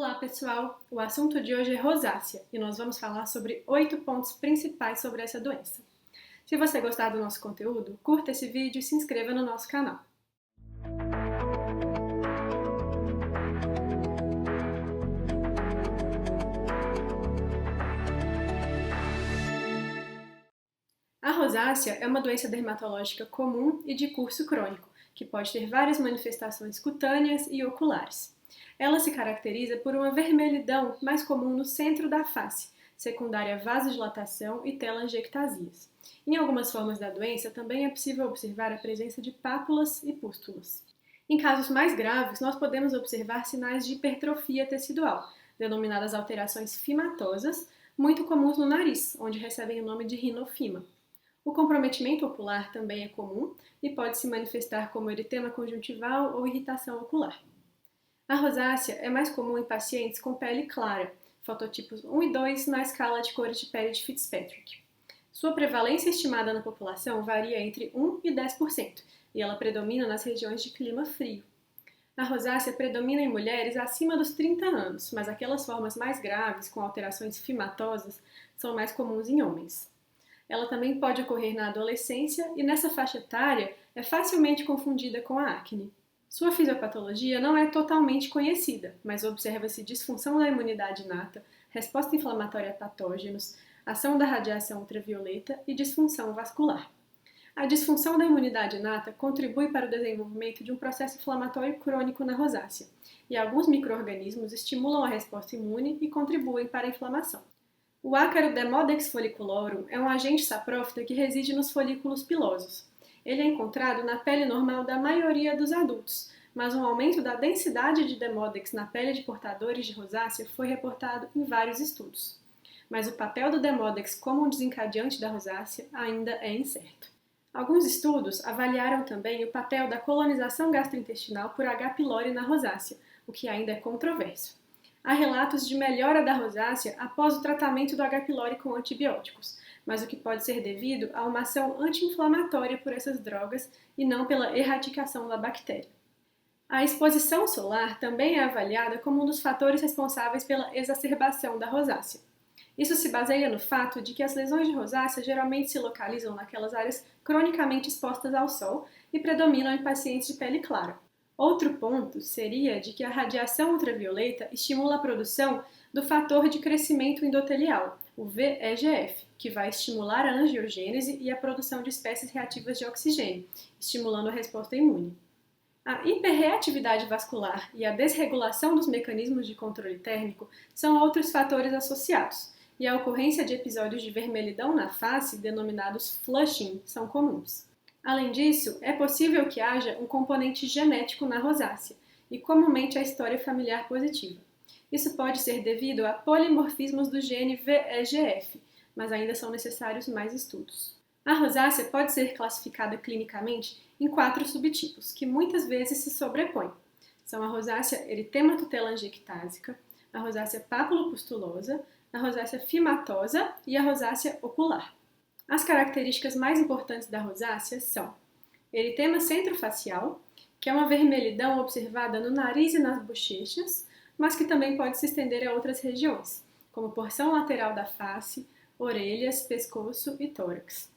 Olá pessoal, o assunto de hoje é rosácea e nós vamos falar sobre 8 pontos principais sobre essa doença. Se você gostar do nosso conteúdo, curta esse vídeo e se inscreva no nosso canal. A rosácea é uma doença dermatológica comum e de curso crônico, que pode ter várias manifestações cutâneas e oculares. Ela se caracteriza por uma vermelhidão mais comum no centro da face, secundária a vasodilatação e telangiectasias. Em algumas formas da doença, também é possível observar a presença de pápulas e pústulas. Em casos mais graves, nós podemos observar sinais de hipertrofia tecidual, denominadas alterações fimatosas, muito comuns no nariz, onde recebem o nome de rinofima. O comprometimento ocular também é comum e pode se manifestar como eritema conjuntival ou irritação ocular. A rosácea é mais comum em pacientes com pele clara, fototipos 1 e 2 na escala de cores de pele de Fitzpatrick. Sua prevalência estimada na população varia entre 1 e 10%, e ela predomina nas regiões de clima frio. A rosácea predomina em mulheres acima dos 30 anos, mas aquelas formas mais graves, com alterações fimatosas, são mais comuns em homens. Ela também pode ocorrer na adolescência e nessa faixa etária é facilmente confundida com a acne. Sua fisiopatologia não é totalmente conhecida, mas observa-se disfunção da imunidade inata, resposta inflamatória a patógenos, ação da radiação ultravioleta e disfunção vascular. A disfunção da imunidade inata contribui para o desenvolvimento de um processo inflamatório crônico na rosácea, e alguns micro-organismos estimulam a resposta imune e contribuem para a inflamação. O ácaro Demodex folliculorum é um agente saprófita que reside nos folículos pilosos. Ele é encontrado na pele normal da maioria dos adultos, mas um aumento da densidade de Demodex na pele de portadores de rosácea foi reportado em vários estudos. Mas o papel do Demodex como um desencadeante da rosácea ainda é incerto. Alguns estudos avaliaram também o papel da colonização gastrointestinal por H. pylori na rosácea, o que ainda é controverso. Há relatos de melhora da rosácea após o tratamento do H. pylori com antibióticos, mas o que pode ser devido a uma ação anti-inflamatória por essas drogas e não pela erradicação da bactéria. A exposição solar também é avaliada como um dos fatores responsáveis pela exacerbação da rosácea. Isso se baseia no fato de que as lesões de rosácea geralmente se localizam naquelas áreas cronicamente expostas ao sol e predominam em pacientes de pele clara. Outro ponto seria de que a radiação ultravioleta estimula a produção do fator de crescimento endotelial, o VEGF, que vai estimular a angiogênese e a produção de espécies reativas de oxigênio, estimulando a resposta imune. A hiperreatividade vascular e a desregulação dos mecanismos de controle térmico são outros fatores associados, e a ocorrência de episódios de vermelhidão na face, denominados flushing, são comuns. Além disso, é possível que haja um componente genético na rosácea, e comumente a história familiar positiva. Isso pode ser devido a polimorfismos do gene VEGF, mas ainda são necessários mais estudos. A rosácea pode ser classificada clinicamente em 4 subtipos, que muitas vezes se sobrepõem. São a rosácea eritemato-telangiectásica, a rosácea papulopustulosa, a rosácea fimatosa e a rosácea ocular. As características mais importantes da rosácea são eritema centrofacial, que é uma vermelhidão observada no nariz e nas bochechas, mas que também pode se estender a outras regiões, como porção lateral da face, orelhas, pescoço e tórax.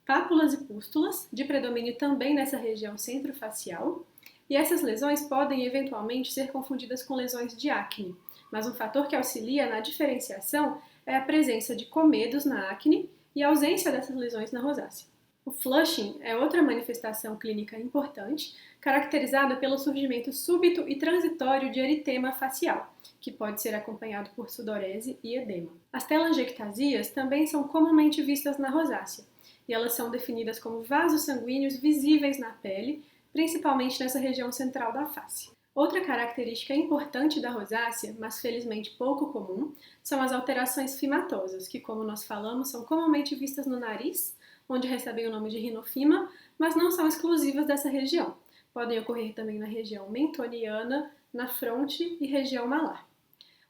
Pápulas e pústulas, de predomínio também nessa região centrofacial, e essas lesões podem eventualmente ser confundidas com lesões de acne, mas um fator que auxilia na diferenciação é a presença de comedos na acne e a ausência dessas lesões na rosácea. O flushing é outra manifestação clínica importante, caracterizada pelo surgimento súbito e transitório de eritema facial, que pode ser acompanhado por sudorese e edema. As telangiectasias também são comumente vistas na rosácea, e elas são definidas como vasos sanguíneos visíveis na pele, principalmente nessa região central da face. Outra característica importante da rosácea, mas felizmente pouco comum, são as alterações fimatosas, que, como nós falamos, são comumente vistas no nariz, onde recebem o nome de rinofima, mas não são exclusivas dessa região. Podem ocorrer também na região mentoniana, na fronte e região malar.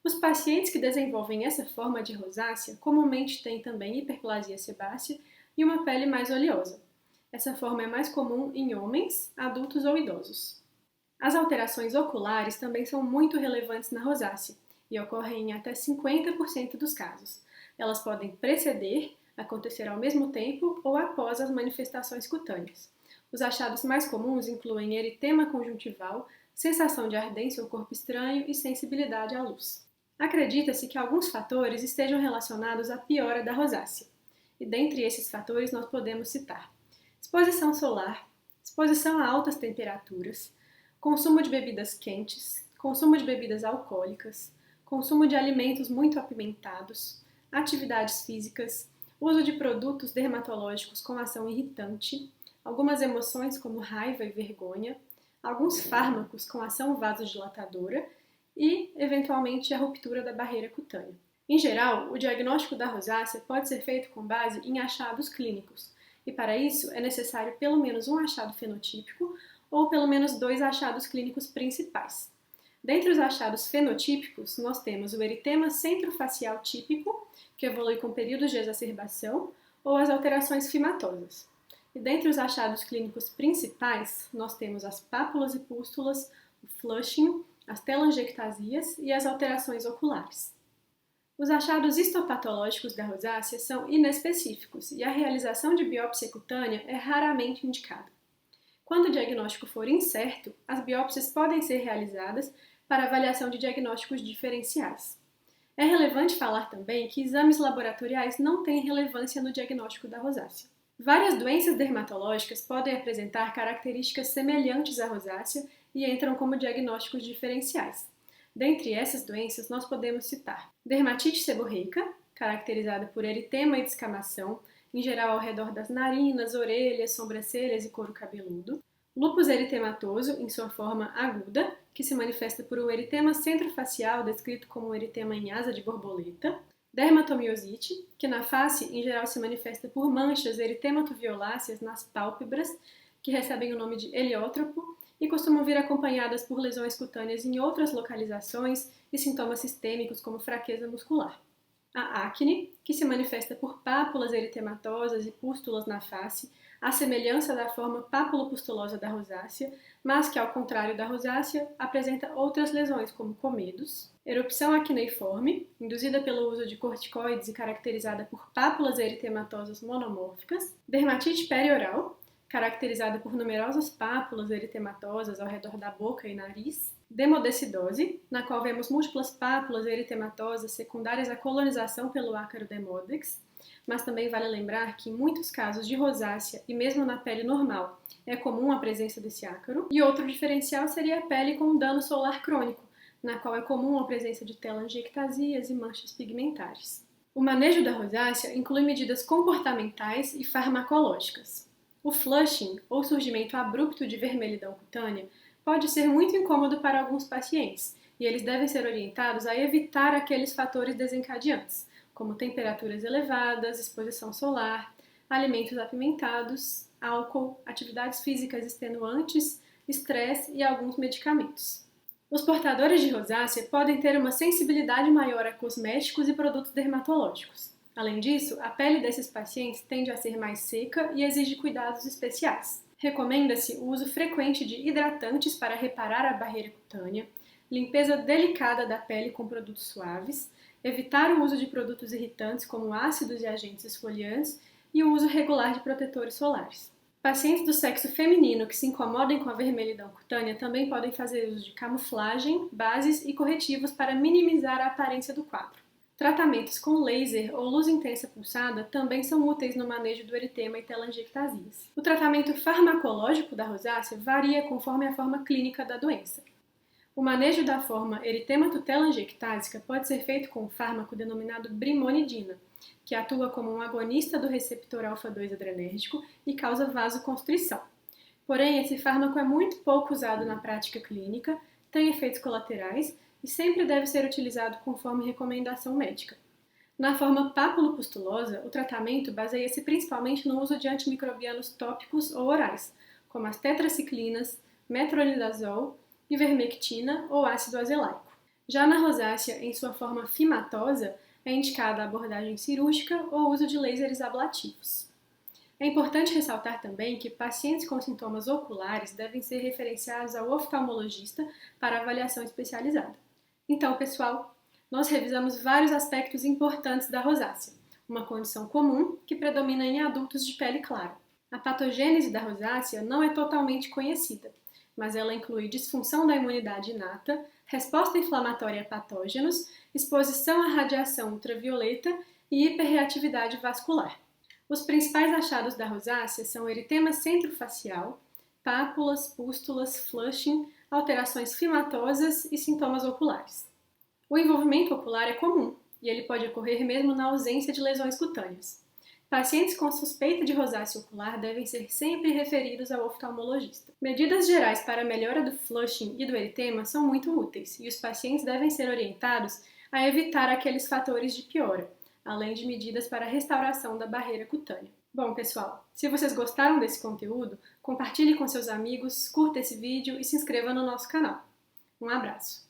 Os pacientes que desenvolvem essa forma de rosácea comumente têm também hiperplasia sebácea e uma pele mais oleosa. Essa forma é mais comum em homens, adultos ou idosos. As alterações oculares também são muito relevantes na rosácea, e ocorrem em até 50% dos casos. Elas podem preceder, acontecer ao mesmo tempo ou após as manifestações cutâneas. Os achados mais comuns incluem eritema conjuntival, sensação de ardência ou corpo estranho e sensibilidade à luz. Acredita-se que alguns fatores estejam relacionados à piora da rosácea, e dentre esses fatores nós podemos citar exposição solar, exposição a altas temperaturas, consumo de bebidas quentes, consumo de bebidas alcoólicas, consumo de alimentos muito apimentados, atividades físicas, uso de produtos dermatológicos com ação irritante, algumas emoções como raiva e vergonha, alguns fármacos com ação vasodilatadora e, eventualmente, a ruptura da barreira cutânea. Em geral, o diagnóstico da rosácea pode ser feito com base em achados clínicos, e para isso é necessário pelo menos um achado fenotípico ou pelo menos 2 achados clínicos principais. Dentre os achados fenotípicos, nós temos o eritema centrofacial típico, que evolui com períodos de exacerbação, ou as alterações fimatosas. E dentre os achados clínicos principais, nós temos as pápulas e pústulas, o flushing, as telangiectasias e as alterações oculares. Os achados histopatológicos da rosácea são inespecíficos e a realização de biópsia cutânea é raramente indicada. Quando o diagnóstico for incerto, as biópsias podem ser realizadas para avaliação de diagnósticos diferenciais. É relevante falar também que exames laboratoriais não têm relevância no diagnóstico da rosácea. Várias doenças dermatológicas podem apresentar características semelhantes à rosácea e entram como diagnósticos diferenciais. Dentre essas doenças, nós podemos citar dermatite seborreica, caracterizada por eritema e descamação, em geral ao redor das narinas, orelhas, sobrancelhas e couro cabeludo. Lúpus eritematoso, em sua forma aguda, que se manifesta por um eritema centrofacial, descrito como um eritema em asa de borboleta. Dermatomiosite, que na face, em geral, se manifesta por manchas eritemato-violáceas nas pálpebras, que recebem o nome de heliótropo, e costumam vir acompanhadas por lesões cutâneas em outras localizações e sintomas sistêmicos como fraqueza muscular. A acne, que se manifesta por pápulas eritematosas e pústulas na face, à semelhança da forma pápulo-pustulosa da rosácea, mas que, ao contrário da rosácea, apresenta outras lesões, como comedos. Erupção acneiforme, induzida pelo uso de corticoides e caracterizada por pápulas eritematosas monomórficas. Dermatite perioral, caracterizada por numerosas pápulas eritematosas ao redor da boca e nariz. Demodecidose, na qual vemos múltiplas pápulas eritematosas secundárias à colonização pelo ácaro demodex, mas também vale lembrar que em muitos casos de rosácea e mesmo na pele normal é comum a presença desse ácaro. E outro diferencial seria a pele com dano solar crônico, na qual é comum a presença de telangiectasias e manchas pigmentares. O manejo da rosácea inclui medidas comportamentais e farmacológicas. O flushing, ou surgimento abrupto de vermelhidão cutânea, pode ser muito incômodo para alguns pacientes, e eles devem ser orientados a evitar aqueles fatores desencadeantes, como temperaturas elevadas, exposição solar, alimentos apimentados, álcool, atividades físicas extenuantes, estresse e alguns medicamentos. Os portadores de rosácea podem ter uma sensibilidade maior a cosméticos e produtos dermatológicos. Além disso, a pele desses pacientes tende a ser mais seca e exige cuidados especiais. Recomenda-se o uso frequente de hidratantes para reparar a barreira cutânea, limpeza delicada da pele com produtos suaves, evitar o uso de produtos irritantes como ácidos e agentes esfoliantes e o uso regular de protetores solares. Pacientes do sexo feminino que se incomodem com a vermelhidão cutânea também podem fazer uso de camuflagem, bases e corretivos para minimizar a aparência do quadro. Tratamentos com laser ou luz intensa pulsada também são úteis no manejo do eritema e telangiectasias. O tratamento farmacológico da rosácea varia conforme a forma clínica da doença. O manejo da forma eritemato-telangiectásica pode ser feito com um fármaco denominado brimonidina, que atua como um agonista do receptor alfa-2 adrenérgico e causa vasoconstrição. Porém, esse fármaco é muito pouco usado na prática clínica, tem efeitos colaterais e sempre deve ser utilizado conforme recomendação médica. Na forma pápulo-pustulosa, o tratamento baseia-se principalmente no uso de antimicrobianos tópicos ou orais, como as tetraciclinas, metronidazol, ivermectina ou ácido azelaico. Já na rosácea, em sua forma fimatosa, é indicada a abordagem cirúrgica ou uso de lasers ablativos. É importante ressaltar também que pacientes com sintomas oculares devem ser referenciados ao oftalmologista para avaliação especializada. Então, pessoal, nós revisamos vários aspectos importantes da rosácea, uma condição comum que predomina em adultos de pele clara. A patogênese da rosácea não é totalmente conhecida, mas ela inclui disfunção da imunidade inata, resposta inflamatória a patógenos, exposição à radiação ultravioleta e hiperreatividade vascular. Os principais achados da rosácea são eritema centrofacial, pápulas, pústulas, flushing, alterações fimatosas e sintomas oculares. O envolvimento ocular é comum e ele pode ocorrer mesmo na ausência de lesões cutâneas. Pacientes com suspeita de rosácea ocular devem ser sempre referidos ao oftalmologista. Medidas gerais para a melhora do flushing e do eritema são muito úteis e os pacientes devem ser orientados a evitar aqueles fatores de piora, além de medidas para a restauração da barreira cutânea. Bom, pessoal, se vocês gostaram desse conteúdo, compartilhe com seus amigos, curta esse vídeo e se inscreva no nosso canal. Um abraço!